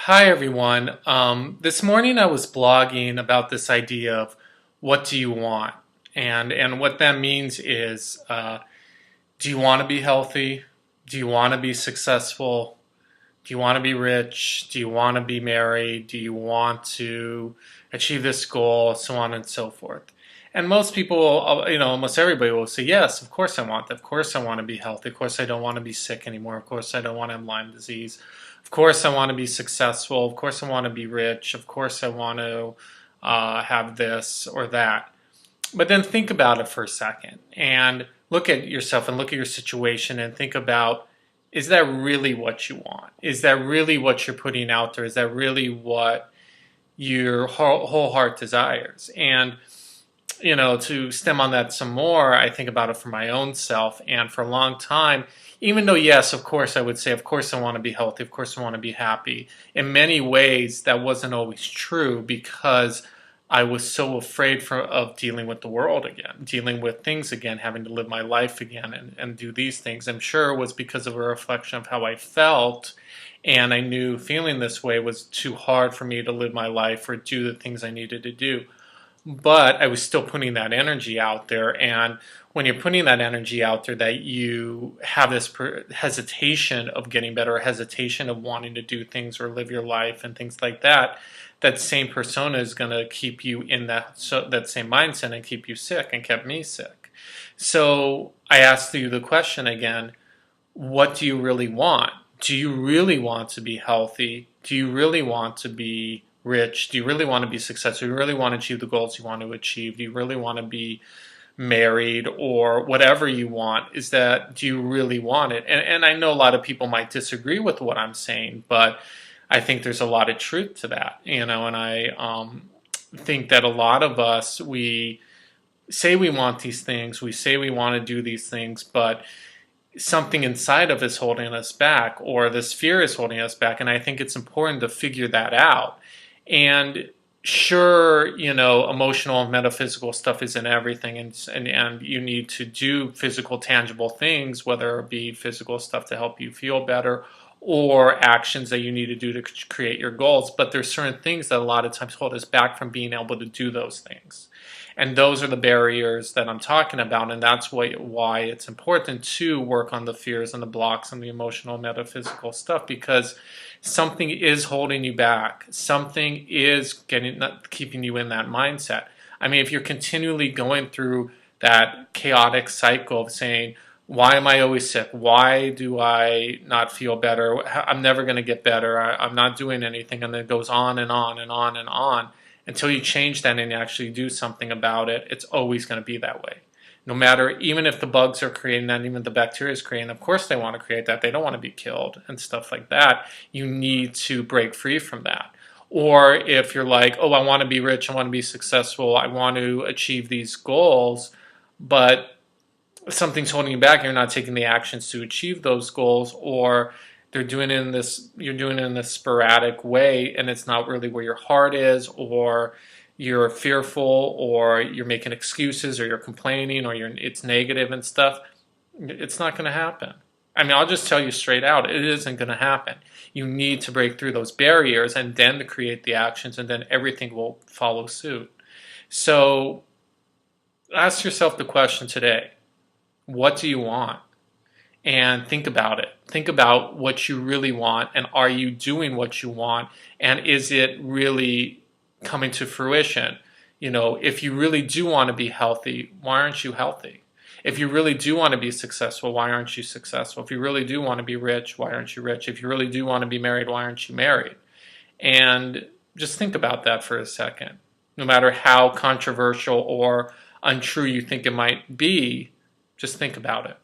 Hi everyone. This morning I was blogging about this idea of what do you want, and what that means is, do you want to be healthy? Do you want to be successful? Do you want to be rich? Do you want to be married? Do you want to achieve this goal? So on and so forth. And most people, almost everybody will say, yes, of course I want that. Of course I want to be healthy. Of course I don't want to be sick anymore. Of course I don't want to have Lyme disease. Of course I want to be successful. Of course I want to be rich. Of course I want to have this or that. But then think about it for a second and look at yourself and look at your situation and think about, is that really what you want? Is that really what you're putting out there? Is that really what your whole heart desires? And, to stem on that some more, I think about it for my own self. And for a long time, even though, yes, of course, I would say, of course, I want to be healthy. Of course, I want to be happy. In many ways, that wasn't always true because I was so afraid of dealing with the world again, dealing with things again, having to live my life again and do these things. I'm sure it was because of a reflection of how I felt. And I knew feeling this way was too hard for me to live my life or do the things I needed to do. But I was still putting that energy out there. And when you're putting that energy out there, that you have this hesitation of getting better, hesitation of wanting to do things or live your life and things like that, that same persona is going to keep you in that same mindset and keep you sick, and kept me sick. So I asked you the question again, what do you really want? Do you really want to be healthy? Do you really want to be rich? Do you really want to be successful? Do you really want to achieve the goals you want to achieve? Do you really want to be married or whatever you want? Do you really want it? And I know a lot of people might disagree with what I'm saying, but I think there's a lot of truth to that, and I think that a lot of us, we say we want these things, we say we want to do these things, but something inside of us holding us back, or this fear is holding us back, and I think it's important to figure that out. And sure, emotional and metaphysical stuff isn't everything, and you need to do physical, tangible things, whether it be physical stuff to help you feel better or actions that you need to do to create your goals. But there's certain things that a lot of times hold us back from being able to do those things. And those are the barriers that I'm talking about, and that's why it's important to work on the fears and the blocks and the emotional, metaphysical stuff, because something is holding you back. Something is keeping you in that mindset. I mean, if you're continually going through that chaotic cycle of saying, why am I always sick? Why do I not feel better? I'm never going to get better. I'm not doing anything. And then it goes on and on and on and on until you change that and actually do something about it. It's always going to be that way. No matter, even if the bugs are creating that, even if the bacteria is creating, of course they want to create that. They don't want to be killed and stuff like that. You need to break free from that. Or if you're like, oh, I want to be rich, I want to be successful, I want to achieve these goals, but something's holding you back, you're not taking the actions to achieve those goals, or you're doing it in this sporadic way, and it's not really where your heart is, or you're fearful, or you're making excuses, or you're complaining, or it's negative and stuff, it's not going to happen. I mean, I'll just tell you straight out, it isn't going to happen. You need to break through those barriers and then to create the actions, and then everything will follow suit. So ask yourself the question today, what do you want? And think about it. Think about what you really want, and are you doing what you want, and is it really coming to fruition? If you really do want to be healthy, why aren't you healthy? If you really do want to be successful, why aren't you successful? If you really do want to be rich, why aren't you rich? If you really do want to be married, why aren't you married? And just think about that for a second. No matter how controversial or untrue you think it might be, just think about it.